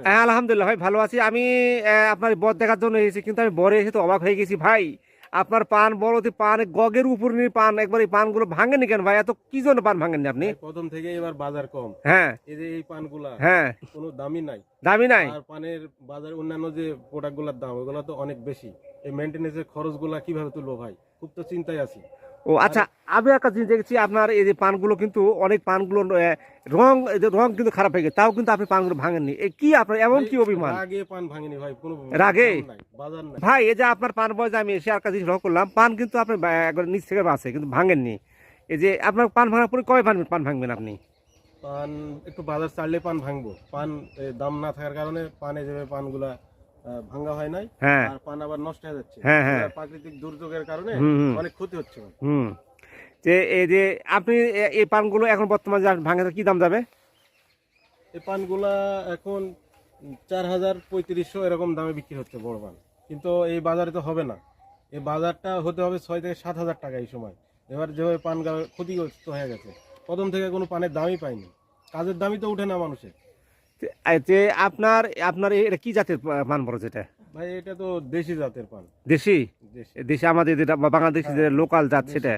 হ্যাঁ, আলহামদুলিল্লাহ ভাই, ভালো আছি আমি। আপনার বর দেখার জন্য এসেছি, কিন্তু আমি বরে এসে তো অবাক হয়ে গেছি ভাই। আপনার পান বড়তে পান গগের উপর নিয়ে পান, একবার এই পানগুলো ভাঙেনি কেন ভাই? এত কি জন্য পান ভাঙেননি আপনি? প্রথম থেকে এবার বাজার কম। হ্যাঁ, এই যে এই পানগুলা হ্যাঁ, কোনো দামই নাই। দামি নাই। আর পানের বাজারে অন্যান্য যে প্রোডাক্টগুলোর দাম ওগুলো তো অনেক বেশি। এই মেইনটেনেন্সের খরচগুলা কিভাবে তুলবো ভাই, খুব তো চিন্তায় আছি। ও আচ্ছা, আমি একটা জিনিস দেখেছি, আপনার এই যে পানগুলো কিন্তু অনেক পানগুলো এই যে রং কিন্তু খারাপ হয়ে গেছে, তাও কিন্তু আপনি পানগুলো ভাঙেননি। এই কি আপনার এমন কি অভিমান? রাগে পান ভাঙিনি ভাই, কোনো রাগে? দাম নাই, বাজার নাই ভাই এই যে আপনার পান বয়সে আমি এসে আর কাছে জিনিস লক্ষ্য করলাম, পান কিন্তু আপনি একবার নিচ থেকে বাসে কিন্তু ভাঙেননি। এই যে আপনার পান ভাঙার পরে কবে পান ভাঙবেন আপনি? পান একটু বাজার চাড়লে পান ভাঙবো। পান দাম না থাকার কারণে পানে যে পানগুলা ভাঙা হয় নাই। হ্যাঁ, আর পান আবার নষ্ট হয়ে যাচ্ছে। হ্যাঁ, হ্যাঁ, প্রাকৃতিক দুর্যোগের কারণে হুম, অনেক ক্ষতি হচ্ছে ভাই। হুম। যে এই যে আপনি এই পানগুলো এখন বর্তমানে ভাঙে কি দাম যাবে? এই পানগুলা এখন 4000 3500 এরকম দামে বিক্রি হচ্ছে বড় পান। কিন্তু এই বাজারে তো হবে না। এই বাজারটা হতে হবে 6 থেকে 7 হাজার টাকা এই সময়। এবার যেভাবে পান ক্ষতিগ্রস্ত হয়ে গেছে, প্রথম থেকে কোনো পানের দামই পাইনি। কাজের দামই তো উঠে না মানুষের। যে আপনার আপনার এটা কি জাতের পান বড় যেটা? ভাই এটা তো দেশি জাতের পান। দেশি? দেশি। দেশি আমাদের যেটা বাংলাদেশি যে লোকাল জাত দেশি। সেটা?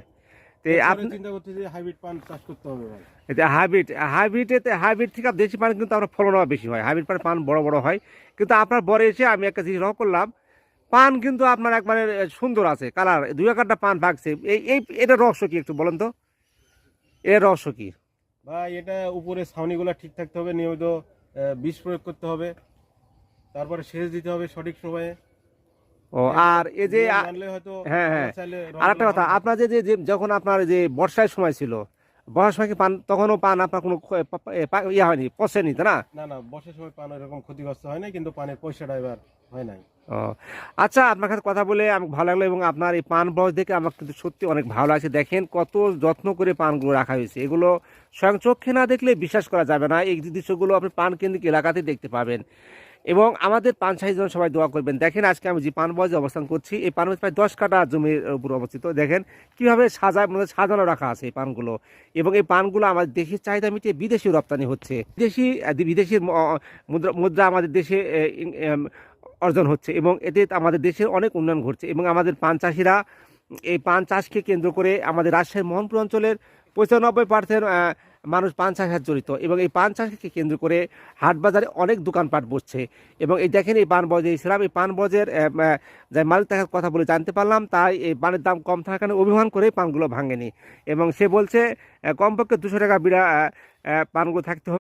তো এরপরে আপনি চিন্তা করছি যে হাইব্রিড পান চাষ করতে হবে ভাই। এটা হাইব্রিড থেকে দেশি পান কিন্তু আপনার ফলন বেশি হয়, হাইব্রিড পান বড় বড় হয়। কিন্তু আপনার বরে এসে আমি একটা জিনিস লক্ষ্য করলাম, পান কিন্তু আপনার একবারে সুন্দর আছে কালার, দুই একটা পান ভাগছে। এটা রহস্য কি একটু বলেন তো, এর রহস্য কি? ভাই এটা উপরে ছাউনিগুলো ঠিক থাকতে হবে, নিয়মিত বিষ প্রয়োগ করতে হবে, তারপরে সেচ দিতে হবে সঠিক সময়ে। ও আর এই যে নিয়ম মানলে হয়তো হ্যাঁ, হ্যাঁ, চাইলে আর রংগুলো একটা কথা, ভালো হবে। আপনার যখন আপনার যে বর্ষার সময় ছিল, বর্ষার সময় কি পান তখনও পান আপনার কোনো ইয়ে হয়নি, পচেনি তাই না? না না, বর্ষার সময় পান এরকম ক্ষতিগ্রস্ত হয় না, কিন্তু পানের পয়সাটা এবার হয় নাই। ও আচ্ছা, আপনার সাথে কথা বলে আমাকে ভালো লাগলো, এবং আপনার এই পান বয়স দেখে আমার কিন্তু সত্যি অনেক ভালো লাগছে। দেখেন কত যত্ন করে পানগুলো রাখা হয়েছে, এগুলো স্বয়ং চোখে না দেখলে বিশ্বাস করা যাবে না। এই দৃশ্যগুলো আপনি পান কেন্দ্রিক এলাকাতে দেখতে পাবেন। এবং আমাদের পান চাষির জন্য সবাই দোয়া করবেন। দেখেন আজকে আমি যে পান বয়সে অবস্থান করছি, এই পান বয়স প্রায় 10 কাঠা জমির উপর অবস্থিত। দেখেন কীভাবে সাজানো রাখা আছে এই পানগুলো, এবং এই পানগুলো আমাদের দেশের চাহিদা মিটিয়ে বিদেশি রপ্তানি হচ্ছে। বিদেশির মুদ্রা আমাদের দেশে অর্জন হচ্ছে, এবং এতে আমাদের দেশের অনেক উন্নয়ন ঘটছে। এবং আমাদের পান চাষিরা এই পান চাষকে কেন্দ্র করে আমাদের রাজশাহীর মোহনপুর অঞ্চলের 95% মানুষ পান চাষের সাথে জড়িত, এবং এই পান চাষকে কেন্দ্র করে হাট বাজারে অনেক দোকানপাট বসছে। এবং এই দেখেন এই পান বজে ইসলাম, এই পান বজের যে মালিক তার কথা বলে জানতে পারলাম, তাই এই পানের দাম কম থাকার কারণে অভিমান করে পানগুলো ভাঙেনি। এবং সে বলছে কমপক্ষে 200 টাকা বিড়া পানগুলো থাকতে হবে।